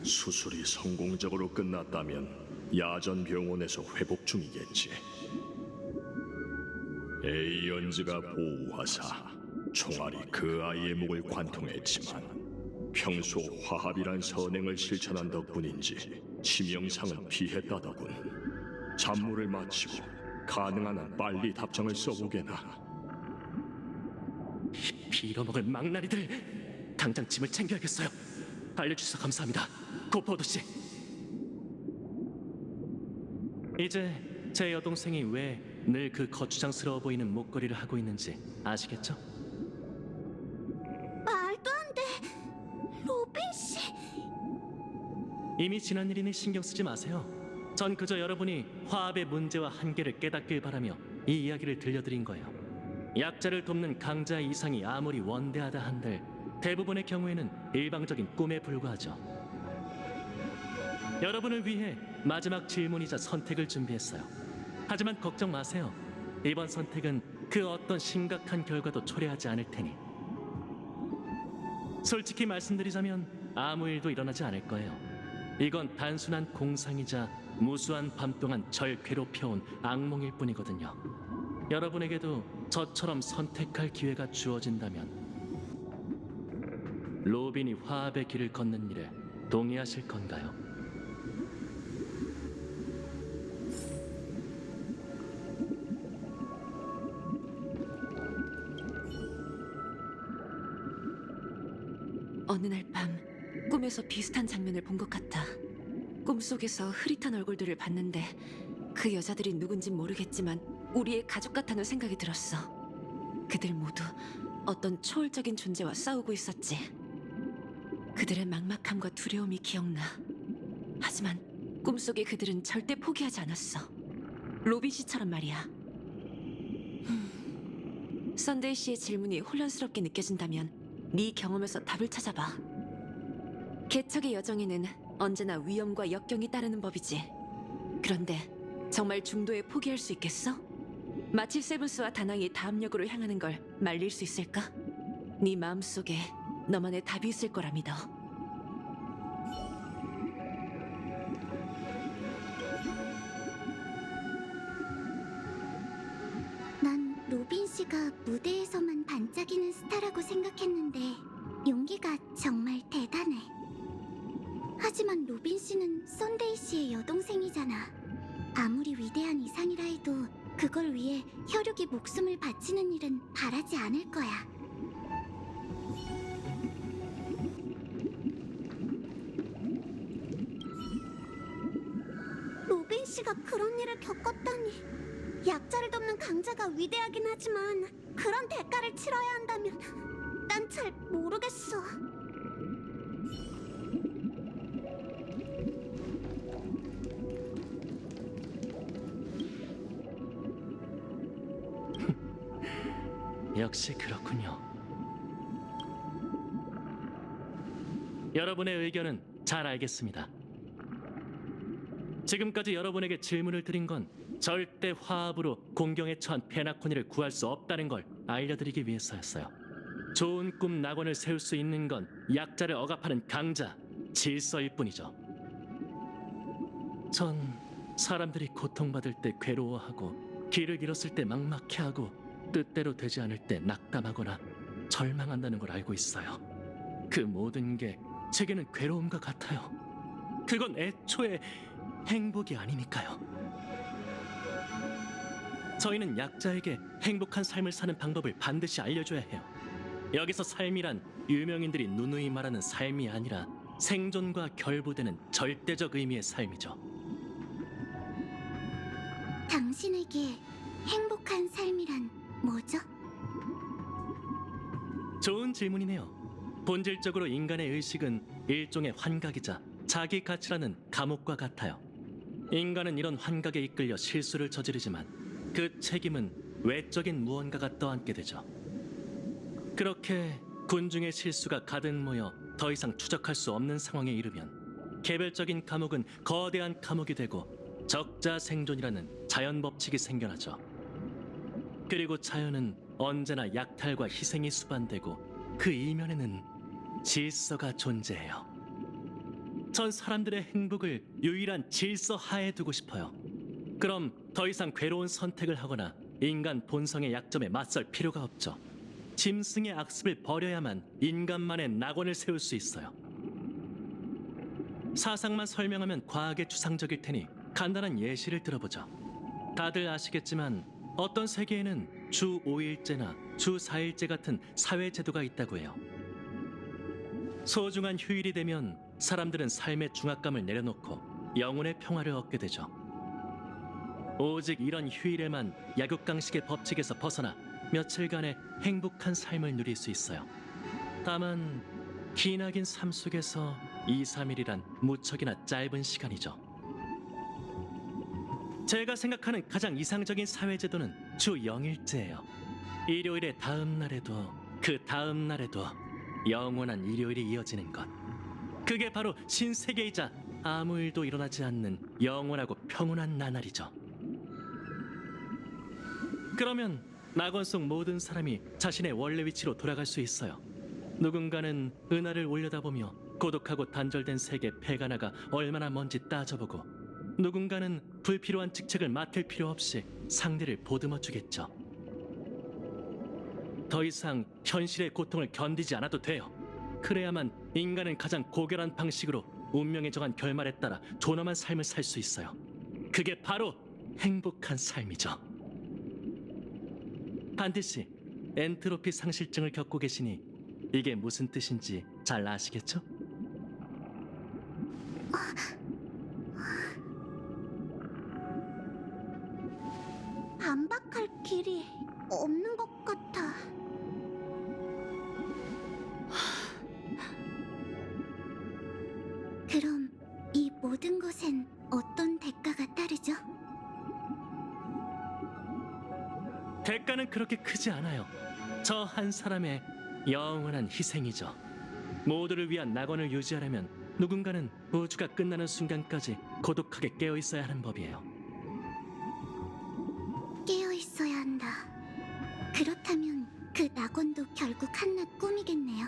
수술이 성공적으로 끝났다면 야전 병원에서 회복 중이겠지. 에이언즈가 보호하사 총알이 그 아이의 목을 관통했지만 평소 화합이란 선행을 실천한 덕분인지 치명상은 피했다더군. 잡무를 마치고 가능한 한 빨리 답장을 써보게나. 빌어먹을 망나니들! 당장 짐을 챙겨야겠어요. 알려주셔서 감사합니다, 고퍼우드 씨. 이제 제 여동생이 왜 늘 그 거추장스러워 보이는 목걸이를 하고 있는지 아시겠죠? 말도 안 돼. 로빈 씨. 이미 지난 일이니 신경 쓰지 마세요. 전 그저 여러분이 화합의 문제와 한계를 깨닫길 바라며 이 이야기를 들려드린 거예요. 약자를 돕는 강자의 이상이 아무리 원대하다 한들 대부분의 경우에는 일방적인 꿈에 불과하죠. 여러분을 위해 마지막 질문이자 선택을 준비했어요. 하지만 걱정 마세요. 이번 선택은 그 어떤 심각한 결과도 초래하지 않을 테니. 솔직히 말씀드리자면 아무 일도 일어나지 않을 거예요. 이건 단순한 공상이자 무수한 밤 동안 절 괴롭혀온 악몽일 뿐이거든요. 여러분에게도 저처럼 선택할 기회가 주어진다면 로빈이 화합의 길을 걷는 일에 동의하실 건가요? 어느 날 밤 꿈에서 비슷한 장면을 본 것 같아. 꿈속에서 흐릿한 얼굴들을 봤는데 그 여자들이 누군진 모르겠지만 우리의 가족 같다는 생각이 들었어. 그들 모두 어떤 초월적인 존재와 싸우고 있었지. 그들의 막막함과 두려움이 기억나. 하지만 꿈속의 그들은 절대 포기하지 않았어. 로빈 씨처럼 말이야. 선데이 씨의 질문이 혼란스럽게 느껴진다면 네 경험에서 답을 찾아봐. 개척의 여정에는 언제나 위험과 역경이 따르는 법이지. 그런데 정말 중도에 포기할 수 있겠어? 마치 세븐스와 다낭이 다음역으로 향하는 걸 말릴 수 있을까? 네 마음속에 너만의 답이 있을 거라 믿어. 난 로빈 씨가 무대에서만 반짝이는 스타라고 생각했는데 용기가 정말 대단해. 하지만 로빈 씨는 선데이 씨의 여동생이잖아. 아무리 위대한 이상이라 해도 그걸 위해 혈육이 목숨을 바치는 일은 바라지 않을 거야. 그런 일을 겪었다니. 약자를 돕는 강자가 위대하긴 하지만 그런 대가를 치러야 한다면 난 잘 모르겠어. 역시 그렇군요. 여러분의 의견은 잘 알겠습니다. 지금까지 여러분에게 질문을 드린 건 절대 화합으로 공경에 처한 페나코니를 구할 수 없다는 걸 알려드리기 위해서였어요. 좋은 꿈 낙원을 세울 수 있는 건 약자를 억압하는 강자, 질서일 뿐이죠. 전 사람들이 고통받을 때 괴로워하고 길을 잃었을 때 막막해하고 뜻대로 되지 않을 때 낙담하거나 절망한다는 걸 알고 있어요. 그 모든 게 제게는 괴로움과 같아요. 그건 애초에 행복이 아니니까요. 저희는 약자에게 행복한 삶을 사는 방법을 반드시 알려줘야 해요. 여기서 삶이란 유명인들이 누누이 말하는 삶이 아니라 생존과 결부되는 절대적 의미의 삶이죠. 당신에게 행복한 삶이란 뭐죠? 좋은 질문이네요. 본질적으로 인간의 의식은 일종의 환각이자 자기 가치라는 감옥과 같아요. 인간은 이런 환각에 이끌려 실수를 저지르지만 그 책임은 외적인 무언가가 떠안게 되죠. 그렇게 군중의 실수가 가득 모여 더 이상 추적할 수 없는 상황에 이르면 개별적인 감옥은 거대한 감옥이 되고 적자 생존이라는 자연 법칙이 생겨나죠. 그리고 자연은 언제나 약탈과 희생이 수반되고 그 이면에는 질서가 존재해요. 전 사람들의 행복을 유일한 질서 하에 두고 싶어요. 그럼 더 이상 괴로운 선택을 하거나 인간 본성의 약점에 맞설 필요가 없죠. 짐승의 악습을 버려야만 인간만의 낙원을 세울 수 있어요. 사상만 설명하면 과하게 추상적일 테니 간단한 예시를 들어보죠. 다들 아시겠지만 어떤 세계에는 주 5일제나 주 4일제 같은 사회제도가 있다고 해요. 소중한 휴일이 되면 사람들은 삶의 중압감을 내려놓고 영혼의 평화를 얻게 되죠. 오직 이런 휴일에만 약육강식의 법칙에서 벗어나 며칠간의 행복한 삶을 누릴 수 있어요. 다만 기나긴 삶 속에서 2, 3일이란 무척이나 짧은 시간이죠. 제가 생각하는 가장 이상적인 사회제도는 주 0일제예요. 일요일의 다음 날에도 그 다음 날에도 영원한 일요일이 이어지는 것. 그게 바로 신세계이자 아무 일도 일어나지 않는 영원하고 평온한 나날이죠. 그러면 낙원 속 모든 사람이 자신의 원래 위치로 돌아갈 수 있어요. 누군가는 은하를 올려다보며 고독하고 단절된 세계 페가나가 얼마나 먼지 따져보고, 누군가는 불필요한 직책을 맡을 필요 없이 상대를 보듬어 주겠죠. 더 이상 현실의 고통을 견디지 않아도 돼요. 그래야만 인간은 가장 고결한 방식으로 운명에 정한 결말에 따라 존엄한 삶을 살 수 있어요. 그게 바로 행복한 삶이죠. 반드시 엔트로피 상실증을 겪고 계시니 이게 무슨 뜻인지 잘 아시겠죠? 반박할 길이 없는 것 같아. 그럼 이 모든 것엔 어떤 대가가 따르죠? 대가는 그렇게 크지 않아요. 저 한 사람의 영원한 희생이죠. 모두를 위한 낙원을 유지하려면 누군가는 우주가 끝나는 순간까지 고독하게 깨어 있어야 하는 법이에요. 깨어 있어야 한다. 그렇다면 그 낙원도 결국 한낱 꿈이겠네요.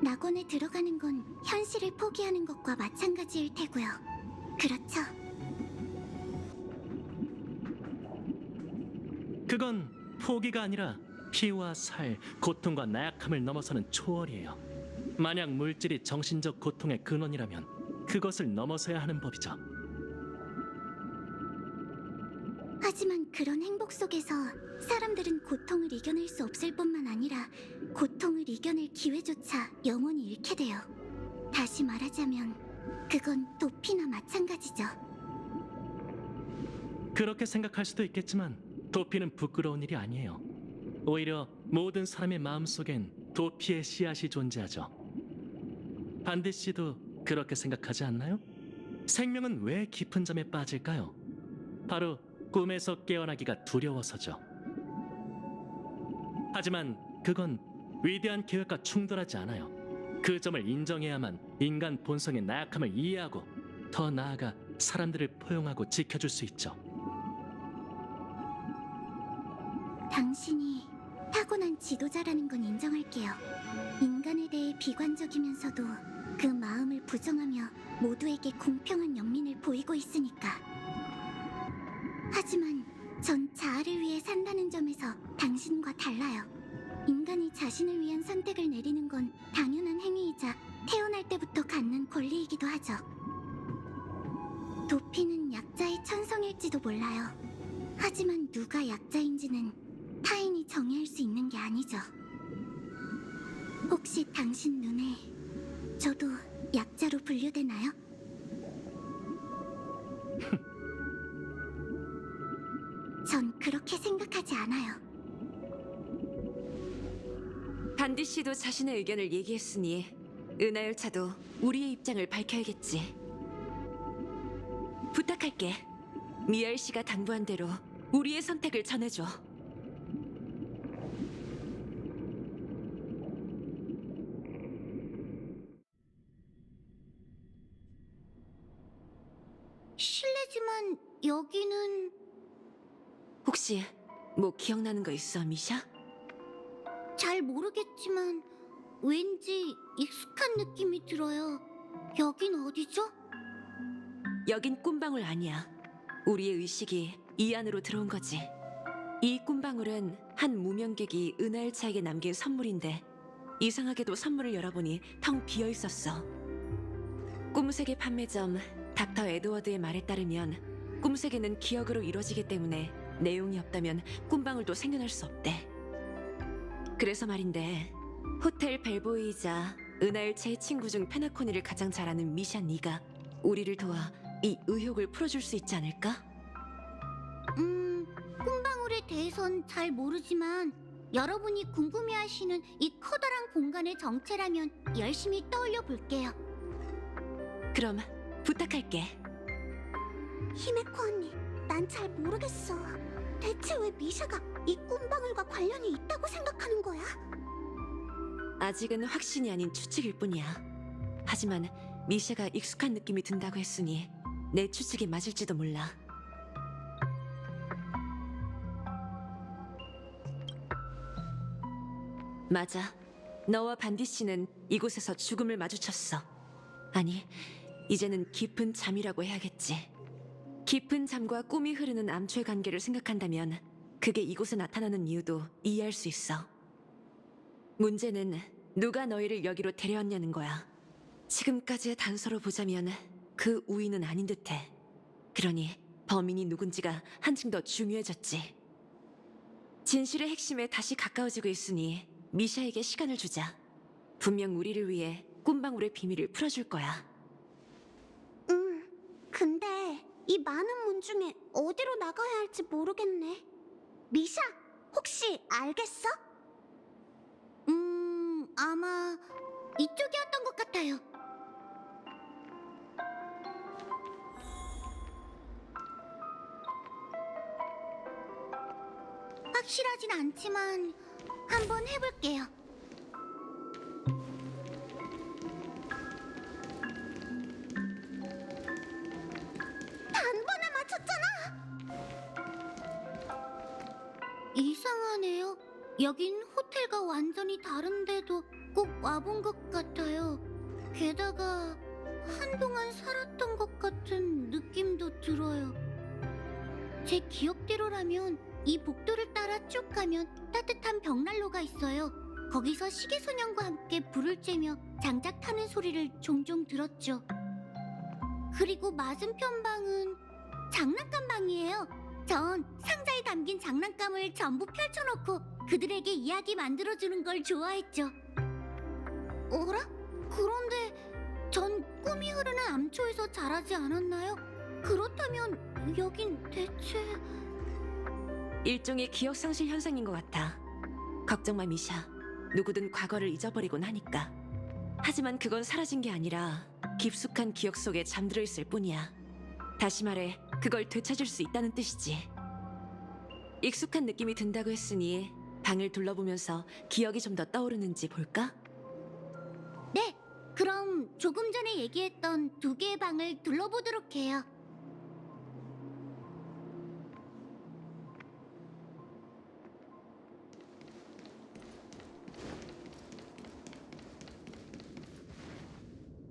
낙원에 들어가는 건 현실을 포기하는 것과 마찬가지일 테고요. 그렇죠? 그건 포기가 아니라 피와 살, 고통과 나약함을 넘어서는 초월이에요. 만약 물질이 정신적 고통의 근원이라면 그것을 넘어서야 하는 법이죠. 하지만 그런 행복 속에서 사람들은 고통을 이겨낼 수 없을 뿐만 아니라 고통을 이겨낼 기회조차 영원히 잃게 돼요. 다시 말하자면 그건 도피나 마찬가지죠. 그렇게 생각할 수도 있겠지만 도피는 부끄러운 일이 아니에요. 오히려 모든 사람의 마음속엔 도피의 씨앗이 존재하죠. 반디 씨도 그렇게 생각하지 않나요? 생명은 왜 깊은 잠에 빠질까요? 바로 꿈에서 깨어나기가 두려워서죠. 하지만 그건 위대한 계획과 충돌하지 않아요. 그 점을 인정해야만 인간 본성의 나약함을 이해하고 더 나아가 사람들을 포용하고 지켜줄 수 있죠. 당신이 타고난 지도자라는 건 인정할게요. 인간에 대해 비관적이면서도 그 마음을 부정하며 모두에게 공평한 연민을 보이고 있으니까. 하지만 전 자아를 위해 산다는 점에서 당신과 달라요. 인간이 자신을 위한 선택을 내리는 건 당연한 행위이자 태어날 때부터 갖는 권리이기도 하죠. 도피는 약자의 천성일지도 몰라요. 하지만 누가 약자인지는 타인이 정의할 수 있는 게 아니죠. 혹시 당신 눈에 저도 약자로 분류되나요? 전 그렇게 생각하지 않아요. 반디 씨도 자신의 의견을 얘기했으니 은하열차도 우리의 입장을 밝혀야겠지. 부탁할게. 미알 씨가 당부한 대로 우리의 선택을 전해줘. 실례지만 여기는... 혹시 뭐 기억나는 거 있어, 미샤? 잘 모르겠지만 왠지 익숙한 느낌이 들어요. 여긴 어디죠? 여긴 꿈방울 아니야. 우리의 의식이 이 안으로 들어온 거지. 이 꿈방울은 한 무명객이 은하열차에게 남긴 선물인데 이상하게도 선물을 열어보니 텅 비어 있었어. 꿈세계 판매점 닥터 에드워드의 말에 따르면 꿈세계는 기억으로 이루어지기 때문에 내용이 없다면 꿈방울도 생겨날 수 없대. 그래서 말인데 호텔 벨보이이자 은하열차의 친구 중 페나코니를 가장 잘 아는 미샤 네가 우리를 도와 이 의혹을 풀어줄 수 있지 않을까? 꿈방울에 대해선 잘 모르지만 여러분이 궁금해하시는 이 커다란 공간의 정체라면 열심히 떠올려 볼게요. 그럼 부탁할게. 히메코 언니, 난 잘 모르겠어. 대체 왜 미샤가 이 꿈방울과 관련이 있다고 생각하는 거야? 아직은 확신이 아닌 추측일 뿐이야. 하지만 미샤가 익숙한 느낌이 든다고 했으니 내 추측이 맞을지도 몰라. 맞아. 너와 반디 씨는 이곳에서 죽음을 마주쳤어. 아니, 이제는 깊은 잠이라고 해야겠지. 깊은 잠과 꿈이 흐르는 암초의 관계를 생각한다면 그게 이곳에 나타나는 이유도 이해할 수 있어. 문제는 누가 너희를 여기로 데려왔냐는 거야. 지금까지의 단서로 보자면 그 우위는 아닌 듯해. 그러니 범인이 누군지가 한층 더 중요해졌지. 진실의 핵심에 다시 가까워지고 있으니 미샤에게 시간을 주자. 분명 우리를 위해 꿈방울의 비밀을 풀어줄 거야. 근데 이 많은 문 중에 어디로 나가야 할지 모르겠네. 미샤, 혹시 알겠어? 아마 이쪽이었던 것 같아요. 확실하진 않지만 한번 해볼게요. 단번에 맞췄잖아! 이상하네요. 여긴 호텔과 완전히 다른데도 꼭 와본 것 같아요. 게다가 한동안 살았던 것 같은 느낌도 들어요. 제 기억대로라면 이 복도를 따라 쭉 가면 따뜻한 벽난로가 있어요. 거기서 시계소년과 함께 불을 쬐며 장작 타는 소리를 종종 들었죠. 그리고 맞은편 방은 장난감 방이에요. 전 상자에 담긴 장난감을 전부 펼쳐놓고 그들에게 이야기 만들어주는 걸 좋아했죠. 어라? 그런데 전 꿈이 흐르는 암초에서 자라지 않았나요? 그렇다면 여긴 대체... 일종의 기억 상실 현상인 것 같아. 걱정 마, 미샤. 누구든 과거를 잊어버리곤 하니까. 하지만 그건 사라진 게 아니라 깊숙한 기억 속에 잠들어 있을 뿐이야. 다시 말해, 그걸 되찾을 수 있다는 뜻이지. 익숙한 느낌이 든다고 했으니 방을 둘러보면서 기억이 좀 더 떠오르는지 볼까? 네, 그럼 조금 전에 얘기했던 2개의 방을 둘러보도록 해요.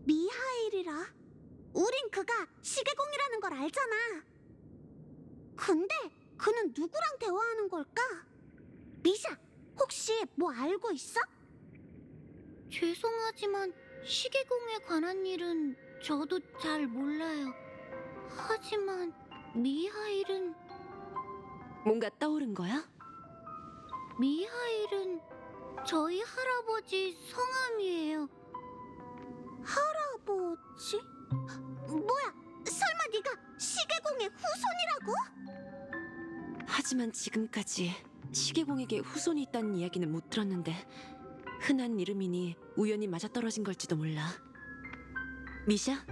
미하일이라? 우린 그가 시계공이라는 걸 알잖아. 근데 그는 누구랑 대화하는 걸까? 미샤, 혹시 뭐 알고 있어? 죄송하지만 시계공에 관한 일은 저도 잘 몰라요. 하지만 미하일은... 뭔가 떠오른 거야? 미하일은 저희 할아버지 성함이에요. 할아버지? 뭐야, 설마 네가 시계공의 후손이라고? 하지만 지금까지 시계공에게 후손이 있다는 이야기는 못 들었는데 흔한 이름이니 우연히 맞아떨어진 걸지도 몰라. 미샤,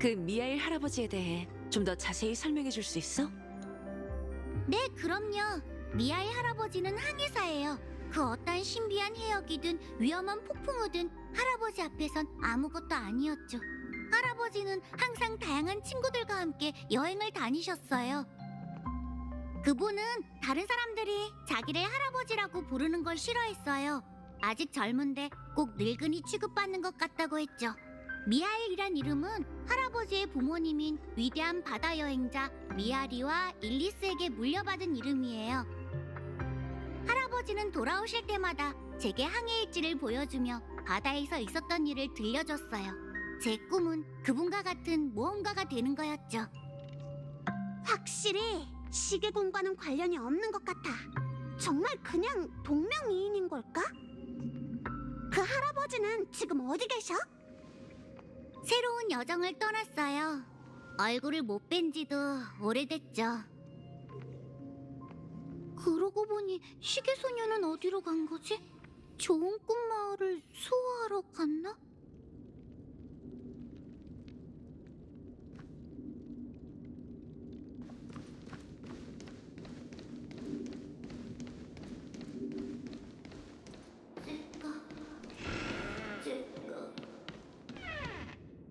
그 미하일 할아버지에 대해 좀 더 자세히 설명해 줄 수 있어? 네, 그럼요. 미하일 할아버지는 항해사예요. 그 어떤 신비한 해역이든 위험한 폭풍우든 할아버지 앞에선 아무것도 아니었죠. 할아버지는 항상 다양한 친구들과 함께 여행을 다니셨어요. 그분은 다른 사람들이 자기를 할아버지라고 부르는 걸 싫어했어요. 아직 젊은데 꼭 늙은이 취급받는 것 같다고 했죠. 미하일이란 이름은 할아버지의 부모님인 위대한 바다 여행자 미아리와 일리스에게 물려받은 이름이에요. 할아버지는 돌아오실 때마다 제게 항해 일지를 보여주며 바다에서 있었던 일을 들려줬어요. 제 꿈은 그분과 같은 모험가가 되는 거였죠. 확실히 시계공과는 관련이 없는 것 같아. 정말 그냥 동명이인인 걸까? 그 할아버지는 지금 어디 계셔? 새로운 여정을 떠났어요. 얼굴을 못 뵌 지도 오래됐죠. 그러고 보니 시계소녀는 어디로 간 거지? 좋은 꿈 마을을 수호하러 갔나?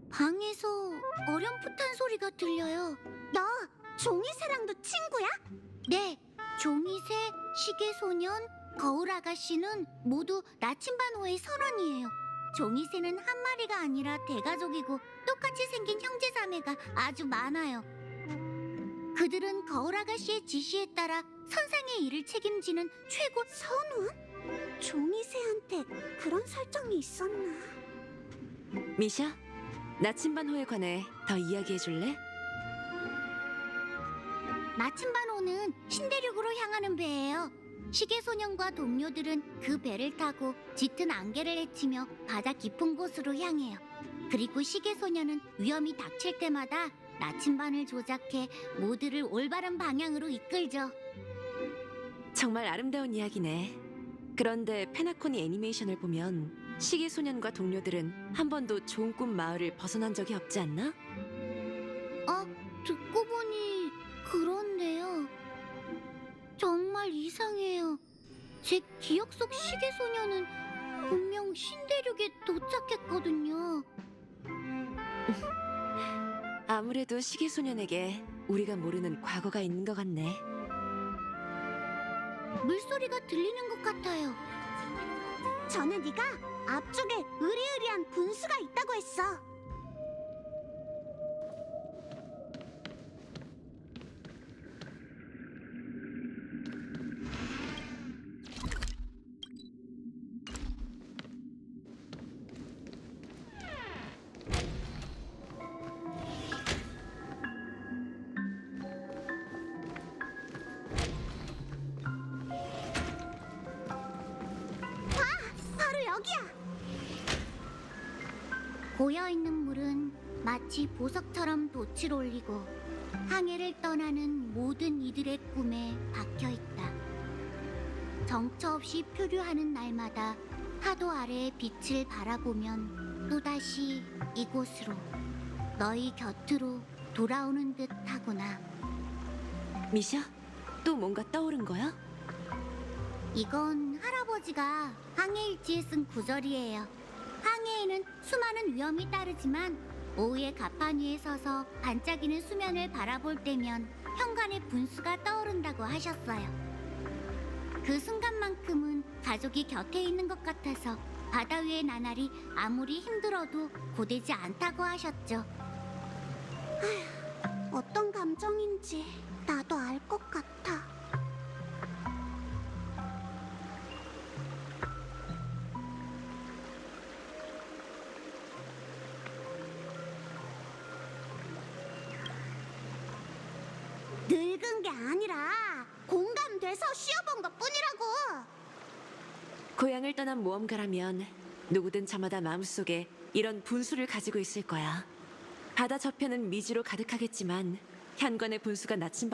방에서 어렴풋한 소리가 들려요. 너 종이새랑도 친구야? 네, 종이새, 시계소년, 거울아가씨는 모두 나침반호의 선원이에요. 종이새는 한 마리가 아니라 대가족이고 똑같이 생긴 형제자매가 아주 많아요. 그들은 거울아가씨의 지시에 따라 선상의 일을 책임지는 최고... 선원? 종이새한테 그런 설정이 있었나? 미샤, 나침반호에 관해 더 이야기해 줄래? 나침반호는 신대륙으로 향하는 배예요. 시계소년과 동료들은 그 배를 타고 짙은 안개를 헤치며 바다 깊은 곳으로 향해요. 그리고 시계소년은 위험이 닥칠 때마다 나침반을 조작해 모두를 올바른 방향으로 이끌죠. 정말 아름다운 이야기네. 그런데 페나코니 애니메이션을 보면 시계소년과 동료들은 한 번도 좋은 꿈 마을을 벗어난 적이 없지 않나? 듣고 보니 그렇네요. 정말 이상해요. 제 기억 속 시계소년은 분명 신대륙에 도착했거든요. 아무래도 시계소년에게 우리가 모르는 과거가 있는 것 같네. 물소리가 들리는 것 같아요. 전에 네가 앞쪽에 으리으리한 분수가 있다고 했어. 바로 여기야. 고여있는 물은 마치 보석처럼 돛을 올리고 항해를 떠나는 모든 이들의 꿈에 박혀 있다. 정처 없이 표류하는 날마다 파도 아래의 빛을 바라보면 또다시 이곳으로, 너희 곁으로 돌아오는 듯 하구나. 미샤, 또 뭔가 떠오른 거야? 이건 할아버지가 항해일지에 쓴 구절이에요. 항해에는 수많은 위험이 따르지만 오후에 갑판 위에 서서 반짝이는 수면을 바라볼 때면 현관의 분수가 떠오른다고 하셨어요. 그 순간만큼은 가족이 곁에 있는 것 같아서 바다 위의 나날이 아무리 힘들어도 고되지 않다고 하셨죠. 어떤 감정인지 나도 알 것 같아. 늙은 게 아니라 공감돼서 쉬어본 것뿐이라고. 고향을 떠난 모험가라면 누구든 저마다 마음속에 이런 분수를 가지고 있을 거야. 바다 저편은 미지로 가득하겠지만 현관의 분수가 나침반이